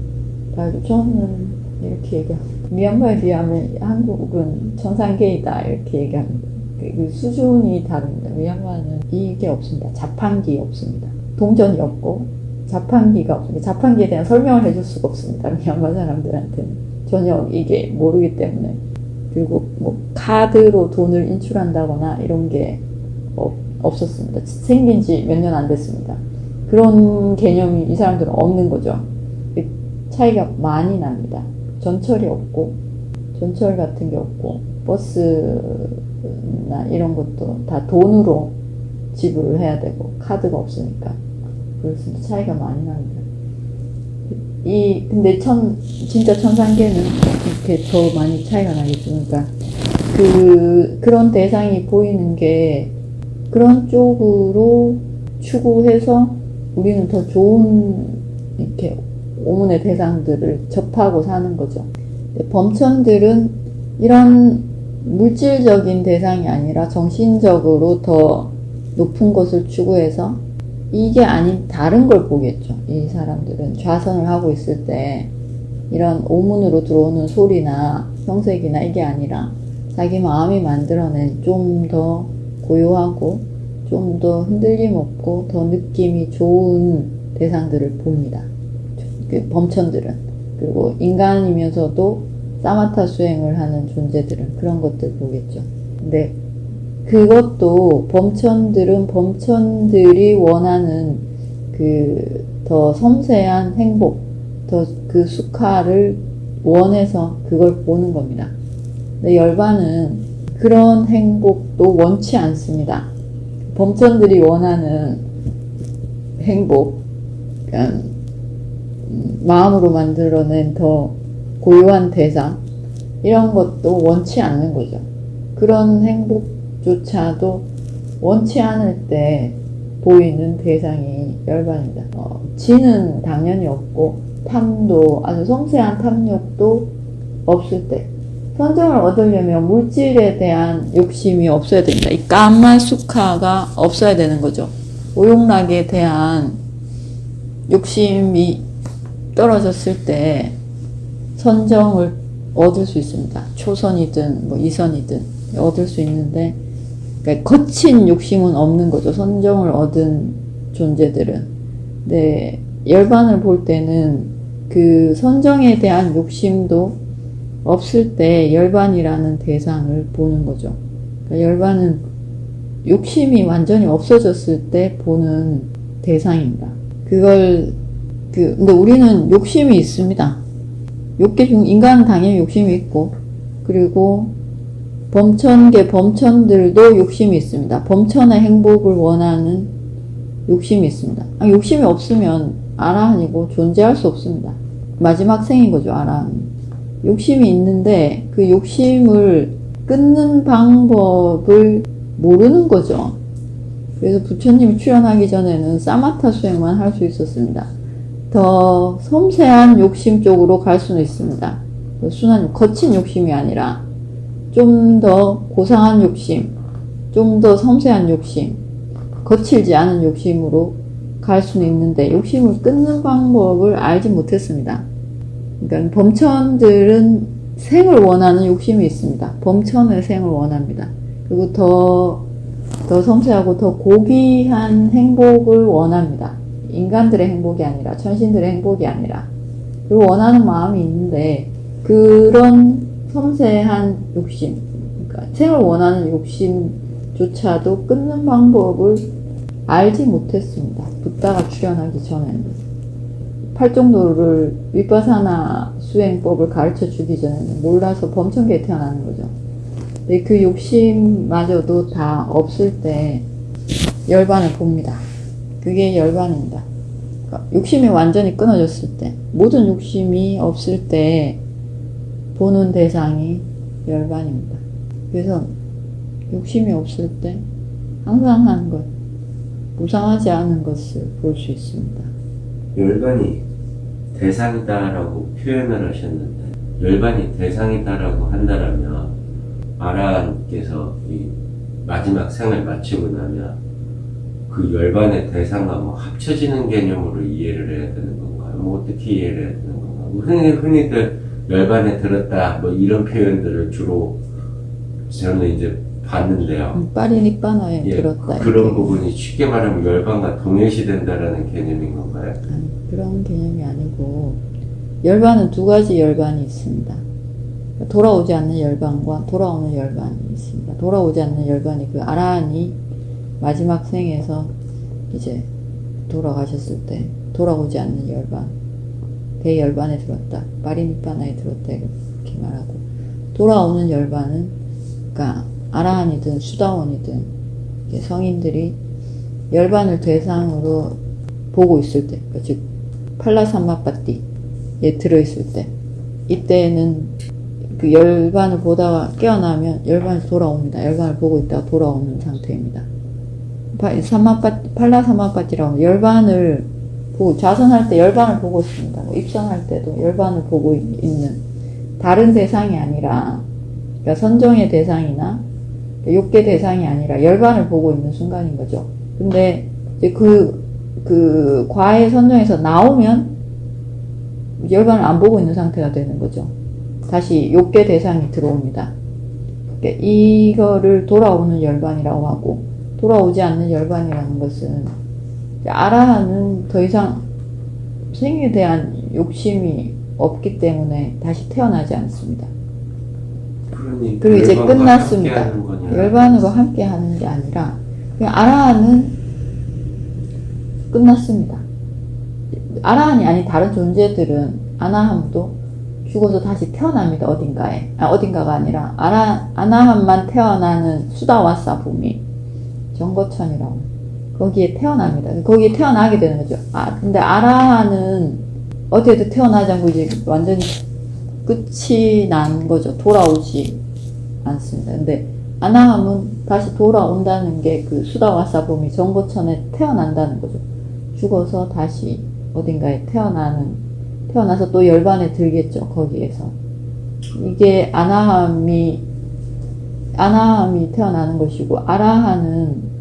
다르죠. 저는 이렇게 얘기합니다. 미얀마에 비하면 한국은 천상계이다 이렇게 얘기합니다. 그 수준이 다릅니다. 미얀마는 이게 없습니다. 자판기 없습니다. 동전이 없고 자판기가 없습니다. 자판기에 대한 설명을 해줄 수가 없습니다. 미얀마 사람들한테는 전혀 이게 모르기 때문에. 그리고 뭐 카드로 돈을 인출한다거나 이런 게 없었습니다. 생긴 지 몇 년 안 됐습니다. 그런 개념이 이 사람들은 없는 거죠. 차이가 많이 납니다. 전철이 없고 전철 같은 게 없고 버스나 이런 것도 다 돈으로 지불을 해야 되고 카드가 없으니까 그래서 차이가 많이 납니다. 근데 진짜 천상계는 이렇게 더 많이 차이가 나겠죠. 그러니까 그런 대상이 보이는 게 그런 쪽으로 추구해서 우리는 더 좋은 이렇게 오문의 대상들을 접하고 사는 거죠. 범천들은 이런 물질적인 대상이 아니라 정신적으로 더 높은 것을 추구해서 이게 아닌 다른 걸 보겠죠. 이 사람들은 좌선을 하고 있을 때 이런 오문으로 들어오는 소리나 형색이나 이게 아니라 자기 마음이 만들어낸 좀 더 고요하고 좀 더 흔들림 없고 더 느낌이 좋은 대상들을 봅니다. 범천들은. 그리고 인간이면서도 사마타 수행을 하는 존재들은 그런 것들 보겠죠. 근데 그것도 범천들은 범천들이 원하는 그 더 섬세한 행복, 더 그 수카를 원해서 그걸 보는 겁니다. 근데 열반은 그런 행복도 원치 않습니다. 범천들이 원하는 행복, 그러니까 마음으로 만들어낸 더 고요한 대상, 이런 것도 원치 않는 거죠. 그런 행복조차도 원치 않을 때 보이는 대상이 열반입니다. 진은 당연히 없고 탐도 아주 섬세한 탐욕도 없을 때 선정을 얻으려면 물질에 대한 욕심이 없어야 됩니다. 이 까만 수카가 없어야 되는 거죠. 오용락에 대한 욕심이 떨어졌을 때 선정을 얻을 수 있습니다. 초선이든 뭐 이선이든 얻을 수 있는데 그러니까 거친 욕심은 없는 거죠. 선정을 얻은 존재들은. 근데 열반을 볼 때는 그 선정에 대한 욕심도 없을 때 열반이라는 대상을 보는 거죠. 그러니까 열반은 욕심이 완전히 없어졌을 때 보는 대상입니다. 근데 우리는 욕심이 있습니다. 인간은 당연히 욕심이 있고, 그리고 범천들도 욕심이 있습니다. 범천의 행복을 원하는 욕심이 있습니다. 욕심이 없으면 아라한이고 존재할 수 없습니다. 마지막 생인 거죠, 아라한은. 욕심이 있는데 그 욕심을 끊는 방법을 모르는 거죠. 그래서 부처님이 출연하기 전에는 사마타 수행만 할 수 있었습니다. 더 섬세한 욕심 쪽으로 갈 수는 있습니다. 순한 거친 욕심이 아니라 좀 더 고상한 욕심, 좀 더 섬세한 욕심, 거칠지 않은 욕심으로 갈 수는 있는데 욕심을 끊는 방법을 알지 못했습니다. 그러니까 범천들은 생을 원하는 욕심이 있습니다. 범천의 생을 원합니다. 그리고 더 섬세하고 더 고귀한 행복을 원합니다. 인간들의 행복이 아니라, 천신들의 행복이 아니라. 그리고 원하는 마음이 있는데, 그런 섬세한 욕심, 그러니까 생을 원하는 욕심조차도 끊는 방법을 알지 못했습니다. 붓다가 출현하기 전에는. 팔정도를 위파사나 수행법을 가르쳐 주기 전에는 몰라서 범천계에 태어나는 거죠. 근데 그 욕심마저도 다 없을 때 열반을 봅니다. 그게 열반입니다. 그러니까 욕심이 완전히 끊어졌을 때, 모든 욕심이 없을 때 보는 대상이 열반입니다. 그래서 욕심이 없을 때 항상 하는 것, 무상하지 않은 것을 볼 수 있습니다. 열반이 대상이다라고 표현을 하셨는데, 열반이 대상이다라고 한다라면 아라한께서 이 마지막 생을 마치고 나면 그 열반의 대상과 뭐 합쳐지는 개념으로 이해를 해야 되는 건가요? 뭐 어떻게 이해를 해야 되는 건가요? 뭐 흔히들 열반에 들었다 뭐 이런 표현들을 주로 저는 이제 봤는데요. 빠리니빠나에 예, 들었다. 그런 이렇게. 부분이 쉽게 말하면 열반과 동일시된다라는 개념인 건가요? 아니, 그런 개념이 아니고, 열반은 두 가지 열반이 있습니다. 돌아오지 않는 열반과 돌아오는 열반이 있습니다. 돌아오지 않는 열반이 그 아라한이 마지막 생에서 이제 돌아가셨을 때 돌아오지 않는 열반, 대열반에 들었다, 빠리니빠나에 들었다 이렇게 말하고, 돌아오는 열반은 그러니까 아라한이든 수다원이든 성인들이 열반을 대상으로 보고 있을 때, 그러니까 즉 팔라삼마빠띠에 들어있을 때, 이때는 그 열반을 보다가 깨어나면 열반이 돌아옵니다. 열반을 보고 있다가 돌아오는 상태입니다. 팔라삼마빠띠라고 열반을 보고, 자선할 때 열반을 보고 있습니다. 입선할 때도 열반을 보고 있는, 다른 대상이 아니라, 그러니까 선정의 대상이나 욕계 대상이 아니라 열반을 보고 있는 순간인 거죠. 근데 이제 그 과의 선정에서 나오면 열반을 안 보고 있는 상태가 되는 거죠. 다시 욕계 대상이 들어옵니다. 그러니까 이거를 돌아오는 열반이라고 하고, 돌아오지 않는 열반이라는 것은 아라한은 더 이상 생에 대한 욕심이 없기 때문에 다시 태어나지 않습니다. 그리고 이제 끝났습니다. 열반으로 함께 하는 게 아니라 그냥 아라한은 끝났습니다. 아라한이 아닌 다른 존재들은 아나함도 죽어서 다시 태어납니다. 어딘가에. 어딘가가 아니라 아나함만 태어나는 수다와사 붐이 정거천이라고, 거기에 태어납니다. 거기에 태어나게 되는 거죠. 근데 아라한은 어디에도 태어나지 않고 이제 완전히 끝이 난 거죠. 돌아오지 않습니다. 근데 아나함은 다시 돌아온다는 게 그 수다와사 붐이 정거천에 태어난다는 거죠. 죽어서 다시 어딘가에 태어나서 또 열반에 들겠죠. 거기에서. 이게 아나함이 태어나는 것이고, 아라한은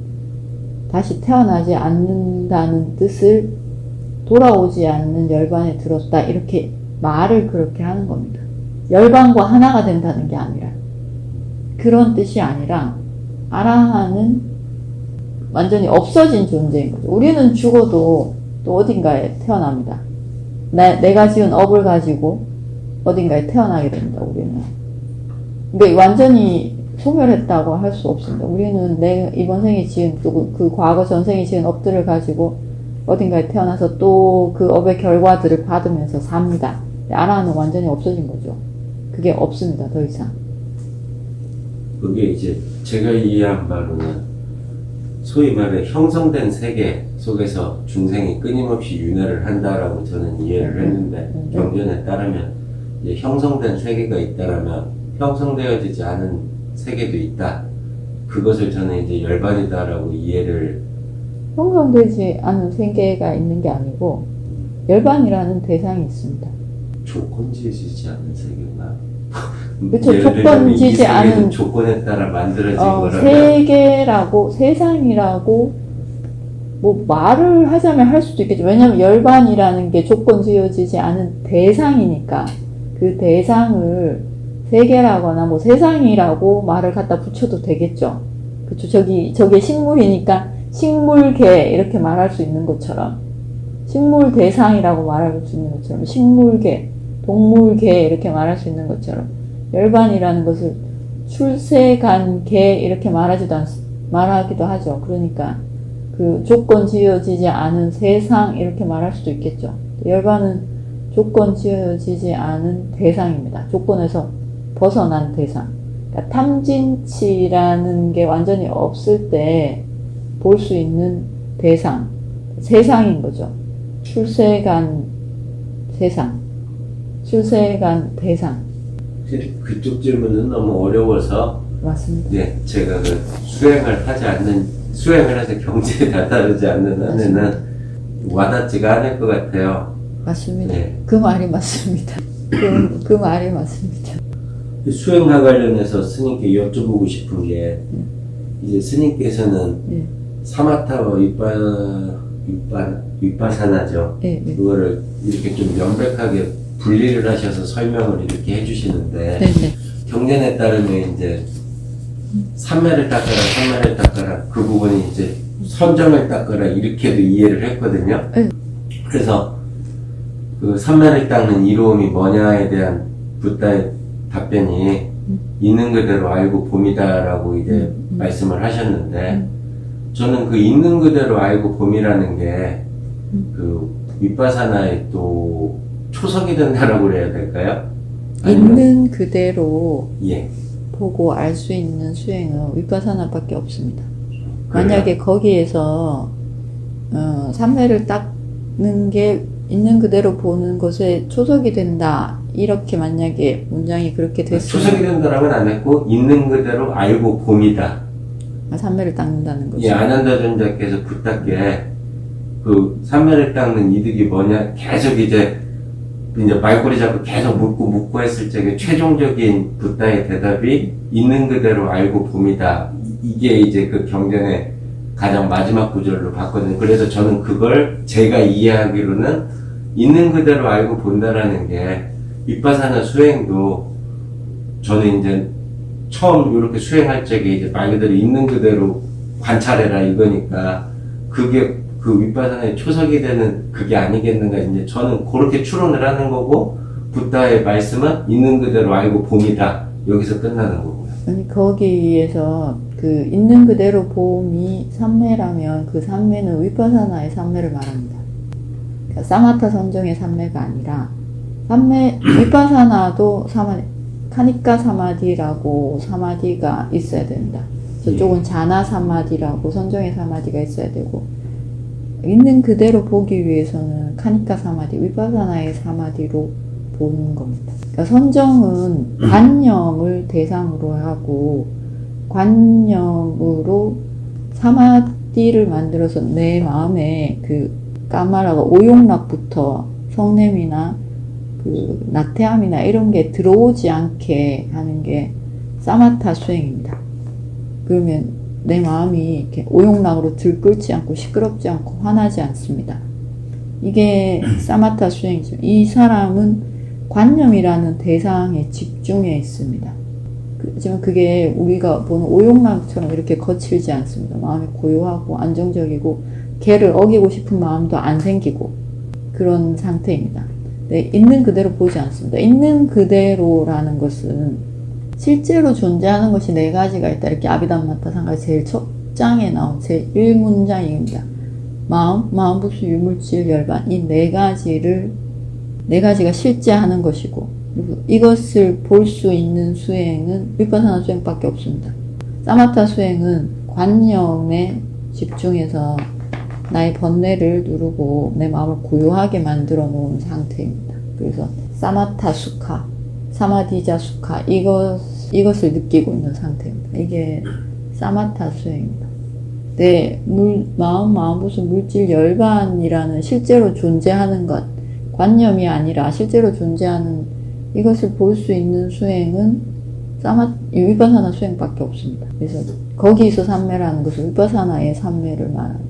다시 태어나지 않는다는 뜻을 돌아오지 않는 열반에 들었다, 이렇게 말을 그렇게 하는 겁니다. 열반과 하나가 된다는 게 아니라, 그런 뜻이 아니라 아라한은 완전히 없어진 존재인 거죠. 우리는 죽어도 또 어딘가에 태어납니다. 내가 지은 업을 가지고 어딘가에 태어나게 됩니다. 우리는. 근데 완전히 소멸했다고 할 수 없습니다. 우리는 이번 생에 지은, 또 그 과거 전생에 지은 업들을 가지고 어딘가에 태어나서 또 그 업의 결과들을 받으면서 삽니다. 아라한은 완전히 없어진 거죠. 그게 없습니다. 더 이상. 그게 이제 제가 이해한 바로는 소위 말해 형성된 세계 속에서 중생이 끊임없이 윤회를 한다라고 저는 이해를 했는데, 경전에 따르면 이제 형성된 세계가 있다라면 형성되어지지 않은 세계도 있다. 그것을 저는 이제 열반이다라고 이해를. 형성되지 않은 세계가 있는 게 아니고 열반이라는 대상이 있습니다. 조건지어지지 않은 세계인가? 그렇죠. 조건지지 않은 조건에 따라 만들어진 거라면 세계라고, 세상이라고 뭐 말을 하자면 할 수도 있겠죠. 왜냐하면 열반이라는 게 조건 지어지지 않은 대상이니까 그 대상을 세계라거나 뭐 세상이라고 말을 갖다 붙여도 되겠죠. 그쵸. 저게 식물이니까 식물계 이렇게 말할 수 있는 것처럼, 식물 대상이라고 말할 수 있는 것처럼, 식물계, 동물계 이렇게 말할 수 있는 것처럼, 열반이라는 것을 출세간계 이렇게 말하기도 하죠. 그러니까 그 조건 지어지지 않은 세상 이렇게 말할 수도 있겠죠. 열반은 조건 지어지지 않은 대상입니다. 조건에서 벗어난 대상. 그러니까 탐진치라는 게 완전히 없을 때 볼 수 있는 대상, 세상인 거죠. 출세간 세상, 출세간 대상. 그쪽 질문은 너무 어려워서 맞습니다. 네, 제가 그 수행을 해서 경제에 다다르지 않는 한에는 와닿지가 않을 것 같아요. 맞습니다. 네. 그 말이 맞습니다. 그 말이 맞습니다. 수행과 관련해서 스님께 여쭤보고 싶은 게, 이제 스님께서는 네. 사마타와 윗바사나죠. 네, 네. 그거를 이렇게 좀 명백하게 분리를 하셔서 설명을 이렇게 해주시는데, 네, 네. 경전에 따르면 이제 삼매를 닦아라 그 부분이 이제 선정을 닦아라 이렇게도 이해를 했거든요. 네. 그래서 그 삼매를 닦는 이로움이 뭐냐에 대한 붓다의 답변이 있는 그대로 알고 봄이다라고 이제 말씀을 하셨는데, 저는 그 있는 그대로 알고 봄이라는 게 그 윗바사나의 또 초석이 된다라고 그래야 될까요? 있는 그대로 예. 보고 알 수 있는 수행은 윗바사나밖에 없습니다. 만약에 거기에서 삼매를 닦는 게 있는 그대로 보는 것에 초석이 된다, 이렇게 만약에 문장이 그렇게 됐으면 초석이 된다라고는 안 했고, 있는 그대로 알고 봄이다. 삼매를 닦는다는 거죠. 예, 아난다 존자께서 부탁에 그 삼매를 닦는 이득이 뭐냐 계속 이제 말꼬리 잡고 계속 묻고 했을 적에 최종적인 붓다의 대답이 있는 그대로 알고 봄이다. 이게 이제 그 경전의 가장 마지막 구절로 봤거든요. 그래서 저는 그걸 제가 이해하기로는 있는 그대로 알고 본다라는 게 윗바사나 수행도 저는 이제 처음 이렇게 수행할 적에 이제 말 그대로 있는 그대로 관찰해라 이거니까 그게 그 윗바사나의 초석이 되는 그게 아니겠는가, 이제 저는 그렇게 추론을 하는 거고, 붓다의 말씀은 있는 그대로 알고 봄이다. 여기서 끝나는 거고요. 아니, 거기에서 그 있는 그대로 봄이 삼매라면 그 삼매는 윗바사나의 삼매를 말합니다. 그러니까 사마타 선정의 삼매가 아니라 윗바사나도 카니까 사마디라고 사마디가 있어야 된다. 저쪽은 자나 사마디라고 선정의 사마디가 있어야 되고, 있는 그대로 보기 위해서는 카니까 사마디, 윗바사나의 사마디로 보는 겁니다. 그러니까 선정은 관념을 대상으로 하고, 관념으로 사마디를 만들어서 내 마음에 그 까마라가 오용락부터 성냄이나 그 나태함이나 이런 게 들어오지 않게 하는 게 사마타 수행입니다. 그러면 내 마음이 이렇게 오용락으로 들끓지 않고 시끄럽지 않고 화나지 않습니다. 이게 사마타 수행이죠. 이 사람은 관념이라는 대상에 집중해 있습니다. 하지만 그게 우리가 보는 오용락처럼 이렇게 거칠지 않습니다. 마음이 고요하고 안정적이고 걔를 어기고 싶은 마음도 안 생기고 그런 상태입니다. 네, 있는 그대로 보지 않습니다. 있는 그대로라는 것은 실제로 존재하는 것이 네 가지가 있다. 이렇게 아비담마타 상가 제일 첫 장에 나온 제 1문장입니다. 마음, 부수, 유물질, 열반. 이 네 가지가 실제하는 것이고, 그리고 이것을 볼 수 있는 수행은 윗바사나 수행밖에 없습니다. 사마타 수행은 관념에 집중해서 나의 번뇌를 누르고 내 마음을 고요하게 만들어 놓은 상태입니다. 그래서 사마타 수카, 사마디자 수카, 이것을 느끼고 있는 상태입니다. 이게 사마타 수행입니다. 내 마음, 부수, 물질, 열반이라는 실제로 존재하는 것, 관념이 아니라 실제로 존재하는 이것을 볼 수 있는 수행은 윗바사나 수행밖에 없습니다. 그래서 거기서 삼매라는 것은 윗바사나의 삼매를 말합니다.